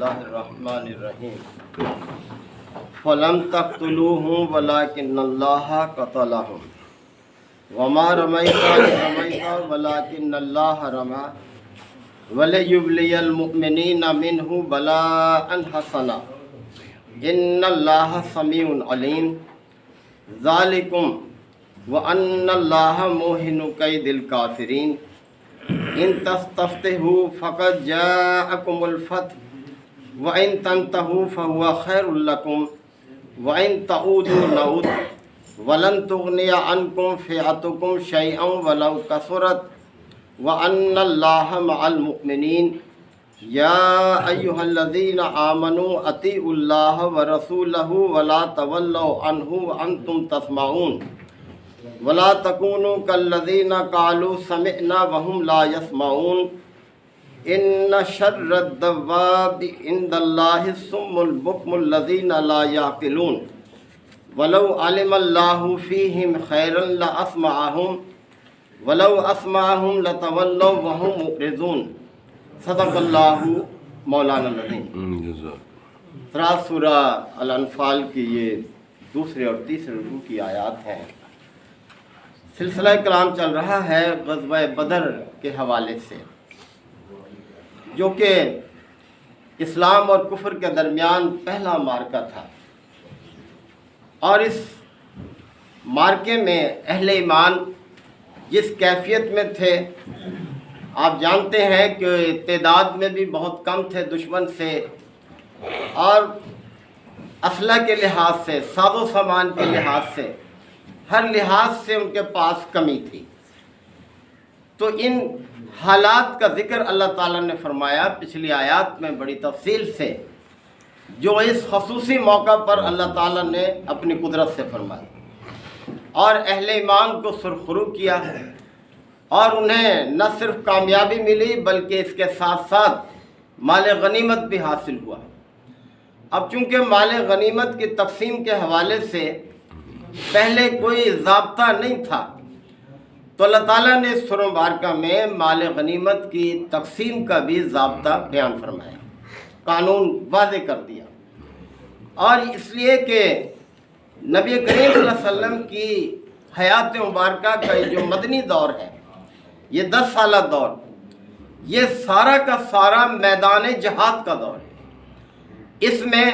اللہ الرحمن الرحیم فلم تقتلوہم ولکن اللہ قتلہم وما رمیت اذ رمیت ولکن اللہ رمی ولیبلی المؤمنین منہ بلاء حسنا ان اللہ سمیع علیم ذالکم وان اللہ موہن کید الکافرین ان تستفتحوا فقد جاءکم الفتح وان تنتہوا فهو خیر لکم وان تعودوا نعود ولن تغنی عنکم فئتکم شیئا ولو کثرت وان اللہ مع المؤمنین یا ایہا الذین آمنوا اطیعوا اللہ ورسولہ ولا تولوا عنہ وانتم تسمعون ولا تکونوا کالذین قالوا سمعنا وهم لا يسمعون ان شر الدواب عند اللہ الصم البکم الذین لا یعقلون ولو علم اللہ فیہم خیرا لاسمعہم ولو اسمعہم لتولوا وهم معرضون صدق اللہ مولانا العظیم۔ سورہ الانفال کی یہ دوسرے اور تیسرے رکوع کی آیات ہیں۔ سلسلہ کلام چل رہا ہے غزوہ بدر کے حوالے سے، جو کہ اسلام اور کفر کے درمیان پہلا معرکہ تھا، اور اس معرکے میں اہل ایمان جس کیفیت میں تھے آپ جانتے ہیں کہ تعداد میں بھی بہت کم تھے دشمن سے، اور اسلحہ کے لحاظ سے، ساز و سامان کے لحاظ سے، ہر لحاظ سے ان کے پاس کمی تھی۔ تو ان حالات کا ذکر اللہ تعالیٰ نے فرمایا پچھلی آیات میں بڑی تفصیل سے، جو اس خصوصی موقع پر اللہ تعالیٰ نے اپنی قدرت سے فرمائی اور اہل ایمان کو سرخرو کیا، اور انہیں نہ صرف کامیابی ملی بلکہ اس کے ساتھ ساتھ مال غنیمت بھی حاصل ہوا۔ اب چونکہ مال غنیمت کی تقسیم کے حوالے سے پہلے کوئی ضابطہ نہیں تھا، تو اللہ تعالیٰ نے اس سورہ مبارکہ میں مال غنیمت کی تقسیم کا بھی ضابطہ بیان فرمایا، قانون واضح کر دیا، اور اس لیے کہ نبی کریم صلی اللہ علیہ وسلم کی حیات مبارکہ کا یہ جو مدنی دور ہے، یہ 10 سالہ دور، یہ سارا کا سارا میدان جہاد کا دور ہے۔ اس میں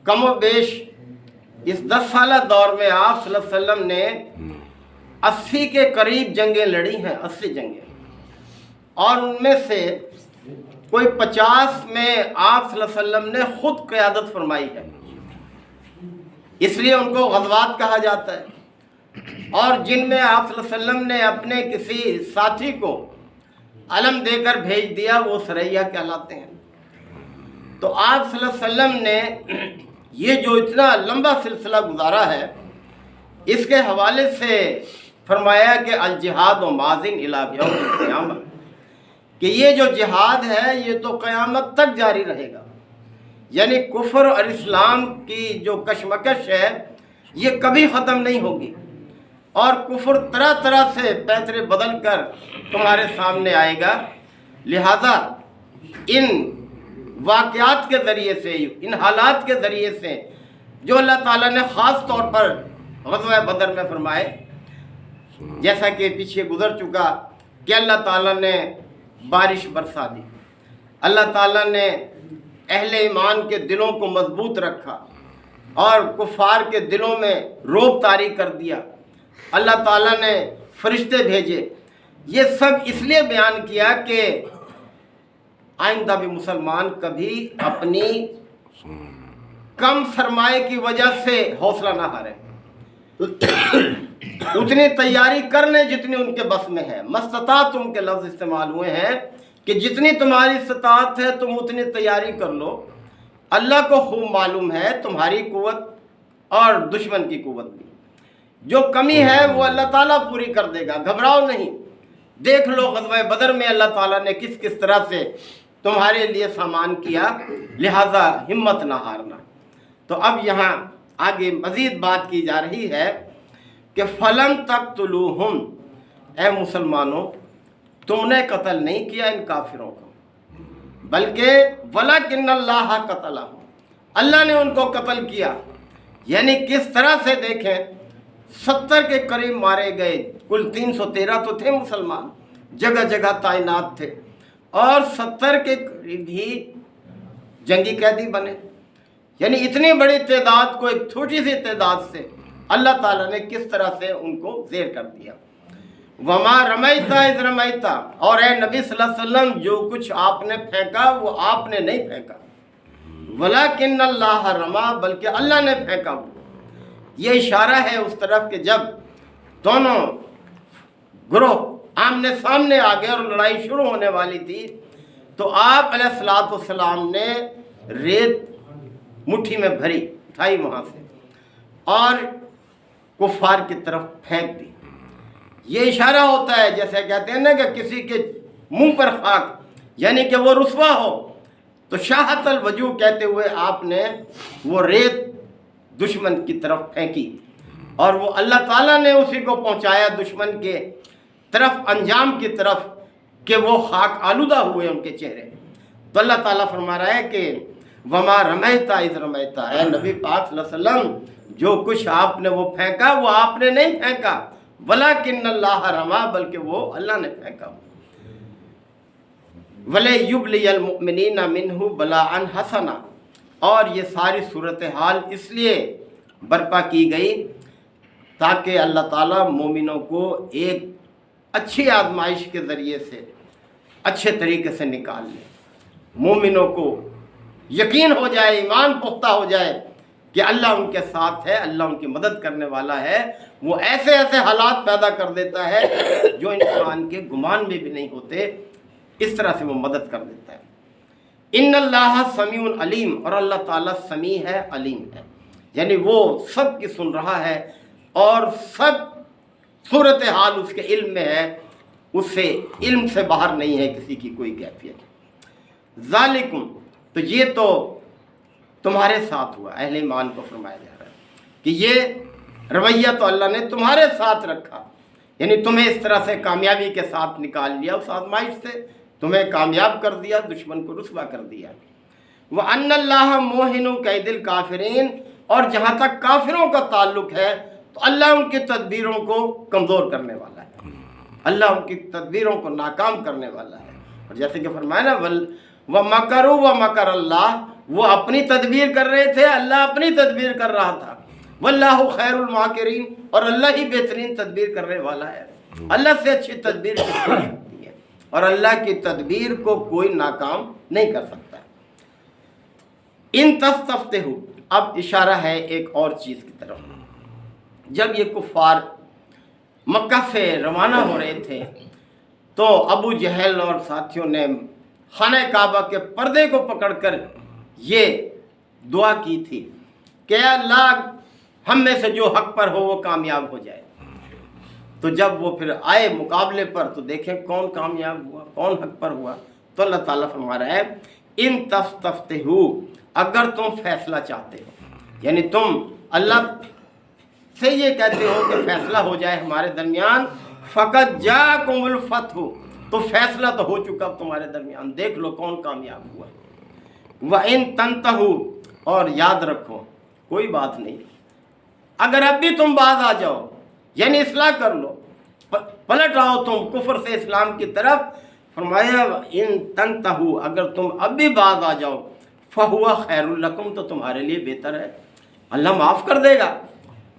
کم و بیش اس 10 سالہ دور میں آپ صلی اللہ علیہ وسلم نے 80 کے قریب جنگیں لڑی ہیں، 80 جنگیں، اور ان میں سے کوئی 50 میں آپ صلی اللہ علیہ وسلم نے خود قیادت فرمائی ہے، اس لیے ان کو غزوات کہا جاتا ہے، اور جن میں آپ صلی اللہ علیہ وسلم نے اپنے کسی ساتھی کو علم دے کر بھیج دیا وہ سریہ کہلاتے ہیں۔ تو آپ صلی اللہ علیہ وسلم نے یہ جو اتنا لمبا سلسلہ گزارا ہے، اس کے حوالے سے فرمایا کہ الجہاد و ماضٍ الی یوم القیامہ، کہ یہ جو جہاد ہے یہ تو قیامت تک جاری رہے گا، یعنی کفر اور اسلام کی جو کشمکش ہے یہ کبھی ختم نہیں ہوگی، اور کفر طرح طرح سے پیترے بدل کر تمہارے سامنے آئے گا۔ لہذا ان واقعات کے ذریعے سے، ان حالات کے ذریعے سے جو اللہ تعالیٰ نے خاص طور پر غزوہ بدر میں فرمائے، جیسا کہ پیچھے گزر چکا کہ اللہ تعالیٰ نے بارش برسا دی، اللہ تعالیٰ نے اہل ایمان کے دلوں کو مضبوط رکھا اور کفار کے دلوں میں رعب طاری کر دیا، اللہ تعالیٰ نے فرشتے بھیجے۔ یہ سب اس لیے بیان کیا کہ آئندہ بھی مسلمان کبھی اپنی کم سرمایہ کی وجہ سے حوصلہ نہ ہارے، اتنی تیاری کر لیں جتنی ان کے بس میں ہے۔ مستطاعتم کے لفظ استعمال ہوئے ہیں کہ جتنی تمہاری استطاعت ہے تم اتنی تیاری کر لو، اللہ کو خوب معلوم ہے تمہاری قوت اور دشمن کی قوت بھی، جو کمی ہے وہ اللہ تعالیٰ پوری کر دے گا، گھبراؤ نہیں۔ دیکھ لو غزوہ بدر میں اللہ تعالیٰ نے کس کس طرح سے تمہارے لیے سامان کیا، لہذا ہمت نہ ہارنا۔ تو اب یہاں آگے مزید بات کی جا رہی ہے کہ فلم تقتلوہم، اے مسلمانوں تم نے قتل نہیں کیا ان کافروں کو، بلکہ وَلَكِنَّ اللَّهَ قَتَلَهُمْ، اللہ نے ان کو قتل کیا۔ یعنی کس طرح سے دیکھیں، 70 کے قریب مارے گئے، کل 313 تو تھے مسلمان، جگہ جگہ تعینات تھے، اور 70 کے قریب ہی جنگی قیدی بنے۔ یعنی اتنی بڑی تعداد کو ایک چھوٹی سی تعداد سے اللہ تعالیٰ نے کس طرح سے ان کو زیر کر دیا۔ وَمَا رَمَيْتَ إِذْ رَمَيْتَ، اور اے نبی صلی اللہ علیہ وسلم جو کچھ آپ نے پھینکا وہ آپ نے نہیں پھینکا، وَلَكِنَّ اللَّهَ رَمَى، بلکہ اللہ نے پھینکا وہ۔ یہ اشارہ ہے اس طرف کہ جب دونوں گروہ آمنے سامنے آ گئے اور لڑائی شروع ہونے والی تھی تو آپ علیہ الصلوۃ والسلام نے ریت مٹھی میں بھری، اٹھائی وہاں سے اور کفار کی طرف پھینک دی۔ یہ اشارہ ہوتا ہے، جیسے کہتے ہیں نا کہ کسی کے منہ پر خاک، یعنی کہ وہ رسوا ہو، تو شاہت الوجوہ کہتے ہوئے آپ نے وہ ریت دشمن کی طرف پھینکی، اور وہ اللہ تعالیٰ نے اسی کو پہنچایا دشمن کے طرف، انجام کی طرف، کہ وہ خاک آلودہ ہوئے ان کے چہرے۔ تو اللہ تعالیٰ فرما رہا ہے کہ وَمَا رَمَيْتَ إِذْ رَمَيْتَ، اے نبی پاک صلی اللہ علیہ وسلم جو کچھ آپ نے وہ پھینکا وہ آپ نے نہیں پھینکا، وَلَكِنَّ اللَّهَ رَمَى، بلکہ وہ اللہ نے پھینکا۔ وَلَيُبْلِيَ الْمُؤْمِنِينَ مِنْهُ بَلَاءً حَسَنًا، اور یہ ساری صورتحال اس لیے برپا کی گئی تاکہ اللہ تعالیٰ مومنوں کو ایک اچھی آزمائش کے ذریعے سے اچھے طریقے سے نکال لے، مومنوں کو یقین ہو جائے، ایمان پختہ ہو جائے کہ اللہ ان کے ساتھ ہے، اللہ ان کی مدد کرنے والا ہے، وہ ایسے ایسے حالات پیدا کر دیتا ہے جو انسان کے گمان میں بھی نہیں ہوتے، اس طرح سے وہ مدد کر دیتا ہے۔ ان اللہ سمیع علیم، اور اللہ تعالیٰ سمیع ہے، علیم ہے، یعنی وہ سب کی سن رہا ہے اور سب صورتحال اس کے علم میں ہے، اس سے علم سے باہر نہیں ہے کسی کی کوئی کیفیت۔ ذالکم، تو یہ تو تمہارے ساتھ ہوا، اہل ایمان کو فرمایا جا رہا ہے کہ یہ رویہ تو اللہ نے تمہارے ساتھ رکھا، یعنی تمہیں اس طرح سے کامیابی کے ساتھ نکال لیا، اس آزمائش سے تمہیں کامیاب کر دیا، دشمن کو رسوا کر دیا۔ وَأَنَّ اللَّهَ مُوهِنُ كَيْدِ الْكَافِرِينَ، اور جہاں تک کافروں کا تعلق ہے تو اللہ ان کی تدبیروں کو کمزور کرنے والا ہے، اللہ ان کی تدبیروں کو ناکام کرنے والا ہے۔ اور جیسے کہ فرمایا نا وَمَكَرُوا وَمَكَرَ اللَّهُ، وہ اپنی تدبیر کر رہے تھے، اللہ اپنی تدبیر کر رہا تھا۔ وَاللَّهُ خَيْرُ الْمَاكِرِينَ، اور اللہ ہی بہترین تدبیر کرنے والا ہے، اللہ سے اچھی تدبیر کس کو سکتی ہے، اور اللہ کی تدبیر کو کوئی ناکام نہیں کر سکتا۔ ان تستفتحوا، اب اشارہ ہے ایک اور چیز کی طرف۔ جب یہ کفار مکہ سے روانہ ہو رہے تھے تو ابو جہل اور ساتھیوں نے خانہ کعبہ کے پردے کو پکڑ کر یہ دعا کی تھی کہ اے اللہ ہم میں سے جو حق پر ہو وہ کامیاب ہو جائے۔ تو جب وہ پھر آئے مقابلے پر تو دیکھیں کون کامیاب ہوا، کون حق پر ہوا۔ تو اللہ تعالیٰ فرما رہا ہے ان تستفتحوا، اگر تم فیصلہ چاہتے ہو، یعنی تم اللہ سے یہ کہتے ہو کہ فیصلہ ہو جائے ہمارے درمیان، فقط جاءکم الفتح، تو فیصلہ تو ہو چکا اب تمہارے درمیان، دیکھ لو کون کامیاب ہوا۔ وَإِن تَنْتَهُوا، اور یاد رکھو کوئی بات نہیں، اگر اب بھی تم باز آ جاؤ، یعنی اصلاح کر لو، پلٹ آؤ تم کفر سے اسلام کی طرف، فرمایا ان تنتہوا، اگر تم اب بھی باز آ جاؤ، فہو خیر لکم، تو تمہارے لیے بہتر ہے، اللہ معاف کر دے گا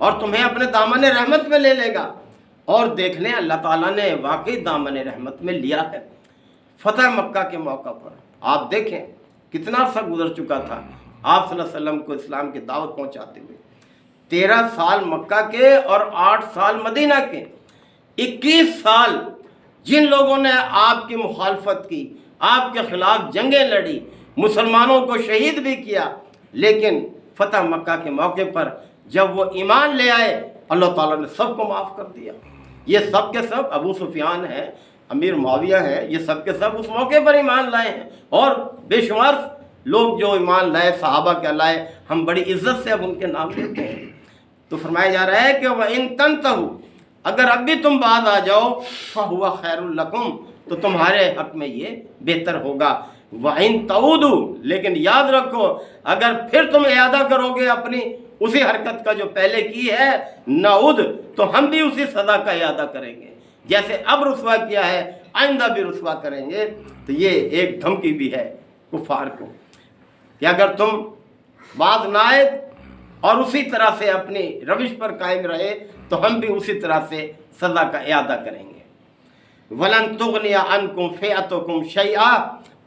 اور تمہیں اپنے دامن رحمت میں لے لے گا۔ اور دیکھ لیں اللہ تعالیٰ نے واقعی دامن رحمت میں لیا ہے۔ فتح مکہ کے موقع پر آپ دیکھیں کتنا عرصہ گزر چکا تھا آپ صلی اللہ علیہ وسلم کو اسلام کی دعوت پہنچاتے ہوئے، 13 سال مکہ کے اور 8 سال مدینہ کے، 21 سال جن لوگوں نے آپ کی مخالفت کی، آپ کے خلاف جنگیں لڑی، مسلمانوں کو شہید بھی کیا، لیکن فتح مکہ کے موقع پر جب وہ ایمان لے آئے اللہ تعالیٰ نے سب کو معاف کر دیا۔ یہ سب کے سب ابو سفیان ہیں، امیر معاویہ ہیں، یہ سب کے سب اس موقع پر ایمان لائے ہیں، اور بے شمار لوگ جو ایمان لائے صحابہ کے لائے، ہم بڑی عزت سے اب ان کے نام لیتے ہیں۔ تو فرمایا جا رہا ہے کہ وَإِن تَنْتَهُوا، اگر اب بھی تم باز آ جاؤ، فَهُوَ خَيْرٌ لَكُمْ، تو تمہارے حق میں یہ بہتر ہوگا۔ وَإِن تَعُودُوا، لیکن یاد رکھو اگر پھر تم اعادہ کرو گے اپنی اسی حرکت کا جو پہلے کی ہے، نعود، تو ہم بھی اسی سزا کا اعادہ کریں گے، جیسے اب رسوا کیا ہے آئندہ بھی رسوا کریں گے۔ تو یہ ایک دھمکی بھی ہے کفار کو کہ اگر تم باز نہ آئے اور اسی طرح سے اپنی روش پر قائم رہے تو ہم بھی اسی طرح سے سزا کا اعادہ کریں گے۔ وَلَن تُغْنِيَ عَنْكُمْ فِئَتُكُمْ شَيْئًا،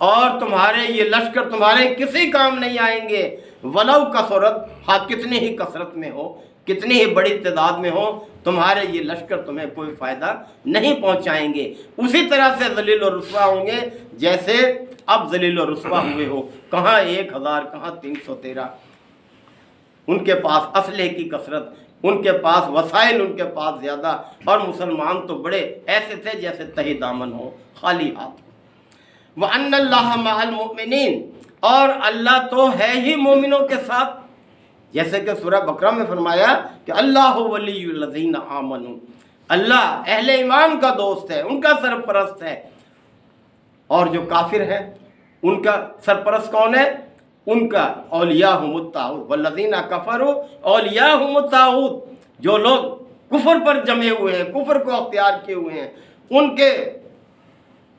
اور تمہارے یہ لشکر تمہارے کسی کام نہیں آئیں گے، وَلَوْ كَثُرَتْ، ہاں کتنی ہی کثرت میں ہو، کتنی ہی بڑی تعداد میں ہو، تمہارے یہ لشکر تمہیں کوئی فائدہ نہیں پہنچائیں گے، اسی طرح سے ذلیل و رسوا ہوں گے جیسے اب ذلیل و رسوا ہوئے ہو۔ کہاں 1000، کہاں 313، ان کے پاس اسلحے کی کثرت، ان کے پاس وسائل، ان کے پاس زیادہ، اور مسلمان تو بڑے ایسے تھے جیسے تہی دامن ہو، خالی ہاتھ۔ وَأَنَّ اللَّهَ مَعَ الْمُؤْمِنِينَ، اور اللہ تو ہے ہی مومنوں کے ساتھ، جیسے کہ سورہ بقرہ میں فرمایا کہ اللہ ولی الذین آمنوا، اللہ اہل ایمان کا دوست ہے، ان کا سرپرست ہے، اور جو کافر ہیں ان کا سرپرست کون ہے؟ ان کا اولیاءہم الطاغوت، والذین کفروا اولیاءہم الطاغوت، جو لوگ کفر پر جمے ہوئے ہیں، کفر کو اختیار کیے ہوئے ہیں، ان کے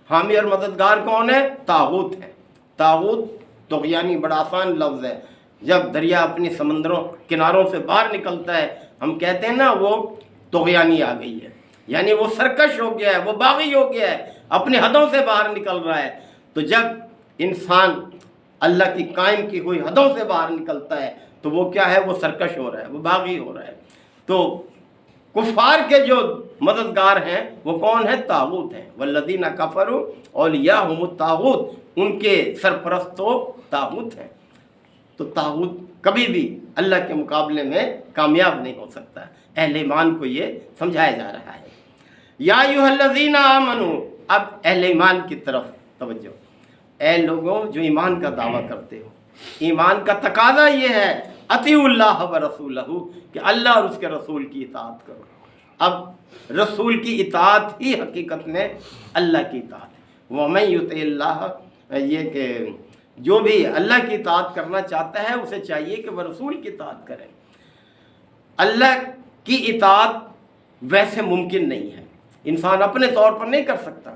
حامی اور مددگار کون ہے؟ طاغوت ہے۔ طاغوت طغیانی بڑا آسان لفظ ہے، جب دریا اپنی سمندروں کناروں سے باہر نکلتا ہے ہم کہتے ہیں نا وہ طغیانی آ گئی ہے، یعنی وہ سرکش ہو گیا ہے، وہ باغی ہو گیا ہے، اپنی حدوں سے باہر نکل رہا ہے۔ تو جب انسان اللہ کی قائم کی ہوئی حدوں سے باہر نکلتا ہے تو وہ کیا ہے؟ وہ سرکش ہو رہا ہے، وہ باغی ہو رہا ہے۔ تو کفار کے جو مددگار ہیں وہ کون ہے؟ طاغوت ہیں۔ والذین کفروا اولیاءہم الطاغوت، ان کے سرپرست تو طاغوت ہیں۔ تو طاغوت کبھی بھی اللہ کے مقابلے میں کامیاب نہیں ہو سکتا۔ اہل ایمان کو یہ سمجھایا جا رہا ہے۔ یا ایھا الذین آمنوا، اب اہل ایمان کی طرف توجہ۔ اے لوگوں جو ایمان کا دعویٰ کرتے ہو، ایمان کا تقاضا یہ ہے اطیعوا اللہ ورسولہ، کہ اللہ اور اس کے رسول کی اطاعت کرو۔ اب رسول کی اطاعت ہی حقیقت میں اللہ کی اطاعت ہے۔ وَمَن یُطِعِ اللَّهَ، یہ کہ جو بھی اللہ کی اطاعت کرنا چاہتا ہے اسے چاہیے کہ وہ رسول کی اطاعت کرے۔ اللہ کی اطاعت ویسے ممکن نہیں ہے، انسان اپنے طور پر نہیں کر سکتا۔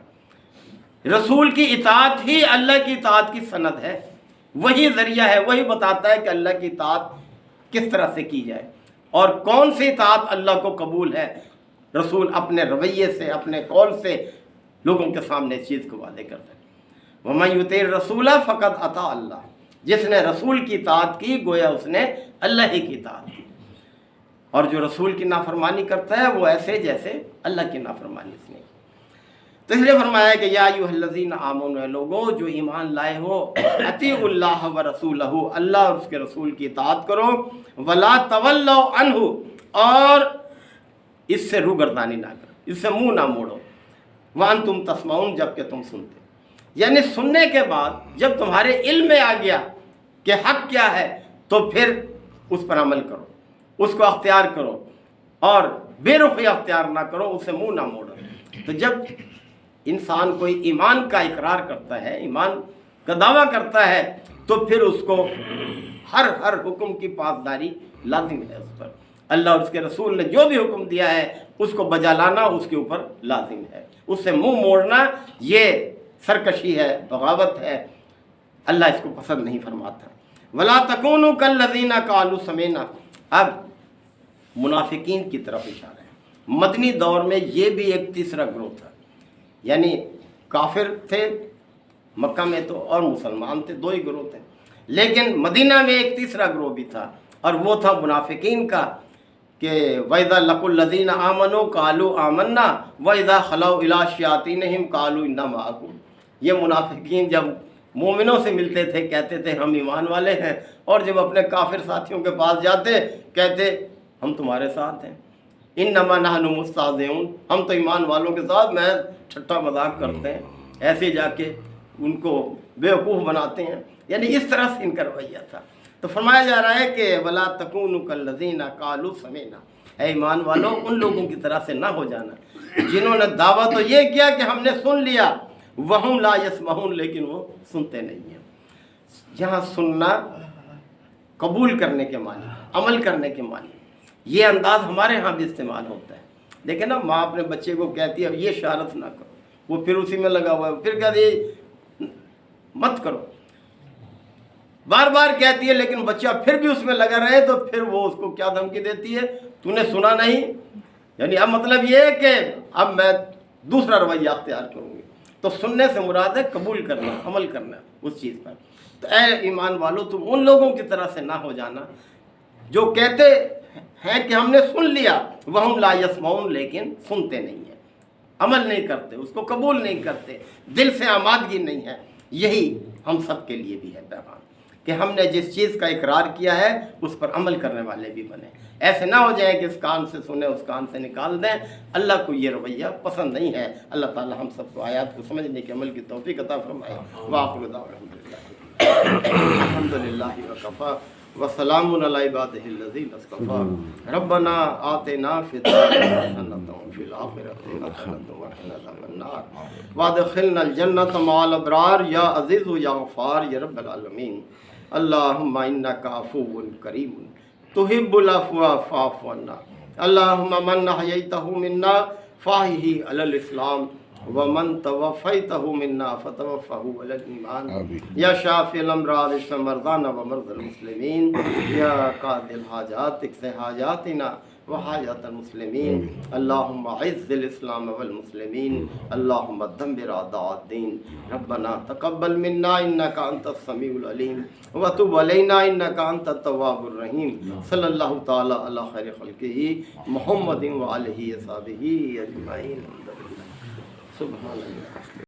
رسول کی اطاعت ہی اللہ کی اطاعت کی سند ہے، وہی ذریعہ ہے، وہی بتاتا ہے کہ اللہ کی اطاعت کس طرح سے کی جائے اور کون سی اطاعت اللہ کو قبول ہے۔ رسول اپنے رویے سے، اپنے قول سے لوگوں کے سامنے اس چیز کو واضح کرتا ہے۔ وَمَن یُطِعِ الرَّسُولَ فَقَدْ أَطَاعَ اللَّهَ، جس نے رسول کی اطاعت کی گویا اس نے اللہ ہی کی اطاعت کی، اور جو رسول کی نافرمانی کرتا ہے وہ ایسے جیسے اللہ کی نافرمانی اس نے کی۔ تو اس لیے فرمایا کہ یا ایھا الذین آمنوا، لوگوں جو ایمان لائے ہو، اطیعوا اللہ ورسولہ، اللہ اور اس کے رسول کی اطاعت کرو، ولا تولوا عنہ، اور اس سے روگردانی نہ کرو، اس سے منہ نہ موڑو، وانتم تسمعون، جب کہ تم سنتے، یعنی سننے کے بعد جب تمہارے علم میں آ گیا کہ حق کیا ہے تو پھر اس پر عمل کرو، اس کو اختیار کرو، اور بے رخی اختیار نہ کرو، اس سے منہ نہ موڑو۔ تو جب انسان کوئی ایمان کا اقرار کرتا ہے، ایمان کا دعویٰ کرتا ہے، تو پھر اس کو ہر حکم کی پاسداری لازم ہے اس پر۔ اللہ اور اس کے رسول نے جو بھی حکم دیا ہے اس کو بجا لانا اس کے اوپر لازم ہے، اس سے منہ موڑنا یہ سرکشی ہے، بغاوت ہے، اللہ اس کو پسند نہیں فرماتا۔ وَلَا تَكُونُوا كَالَّذِينَ قَالُوا سَمِعْنَا، اب منافقین کی طرف اشارہ ہے۔ مدنی دور میں یہ بھی ایک تیسرا گروہ تھا، یعنی کافر تھے مکہ میں تو اور مسلمان تھے، دو ہی گروہ تھے، لیکن مدینہ میں ایک تیسرا گروہ بھی تھا، اور وہ تھا منافقین کا، کہ وَإِذَا لَقُوا الَّذِينَ آمَنُوا قَالُوا آمَنَّا وَإِذَا خَلَوْا إِلَىٰ شَيَاطِينِهِمْ قَالُوا إِنَّا مَعَكُمْ۔ یہ منافقین جب مومنوں سے ملتے تھے کہتے تھے ہم ایمان والے ہیں، اور جب اپنے کافر ساتھیوں کے پاس جاتے کہتے ہم تمہارے ساتھ ہیں۔ انما نحن مستہزئون، ہم تو ایمان والوں کے ساتھ میں ٹھٹا مذاق کرتے ہیں، ایسے جا کے ان کو بیوقوف بناتے ہیں، یعنی اس طرح سے ان کا رویہ تھا۔ تو فرمایا جا رہا ہے کہ ولا تکونوا کالذین قالوا سمعنا، اے ایمان والوں ان لوگوں کی طرح سے نہ ہو جانا جنہوں نے دعویٰ تو یہ کیا کہ ہم نے سن لیا، وہم لا یسمعون، لیکن وہ سنتے نہیں ہیں۔ یہاں سننا قبول کرنے کے معنی، عمل کرنے کے معنی، یہ انداز ہمارے ہاں بھی استعمال ہوتا ہے۔ دیکھیں نا، ماں اپنے بچے کو کہتی ہے اب یہ شرارت نہ کرو، وہ پھر اسی میں لگا ہوا ہے، پھر کہتی ہے مت کرو، بار بار کہتی ہے، لیکن بچہ پھر بھی اس میں لگا رہے تو پھر وہ اس کو کیا دھمکی دیتی ہے، تو نے سنا نہیں، یعنی اب مطلب یہ ہے کہ اب میں دوسرا رویہ اختیار کروں گی۔ تو سننے سے مراد ہے قبول کرنا، عمل کرنا اس چیز پر۔ تو اے ایمان والو، تم ان لوگوں کی طرح سے نہ ہو جانا جو کہتے ہیں کہ ہم نے سن لیا، وہم لا یسمعون، لیکن سنتے نہیں ہیں، عمل نہیں کرتے، اس کو قبول نہیں کرتے، دل سے آمادگی نہیں ہے۔ یہی ہم سب کے لیے بھی ہے پیغام کہ ہم نے جس چیز کا اقرار کیا ہے اس پر عمل کرنے والے بھی بنیں۔ ایسے نہ ہو جائے کہ اس کان سے سنیں اس کان سے نکال دیں۔ اللہ کو یہ رویہ پسند نہیں ہے۔ اللہ تعالی ہم سب کو آیات کو سمجھنے کے عمل کی توفیق عطا فرمائے۔ وآخر دعوانا الحمدللہ وکفی وسلام علی عبادہ الذین اصطفی ربنا آتنا فی الدنیا حسنۃ وفی الآخرۃ حسنۃ وقنا عذاب النار وادخلنا الجنۃ مع الابرار یا عزیز یا غفار یا رب العالمین۔ اللہم انک عفو کریم تحب العفو فاعف عنا۔ اللہم من احییتہ منا فاحیہ علی الاسلام ومن توفیتہ منا فتوفہ علی الایمان۔ یا شافی الامراض اشف مرضانا ومرضى المسلمین، یا قاضی الحاجات اقض حاجاتنا وحاجات المسلمین۔ اللہم اعز الاسلام والمسلمین، اللہم دمر اعداء الدین۔ ربنا تقبل منا انک انت السمیع العلیم وتب علینا انک انت التواب الرحیم۔ صلی اللہ تعالی علی خیر خلقہ محمد وآلہ وصحبہ اجمعین۔ سبحان اللہ۔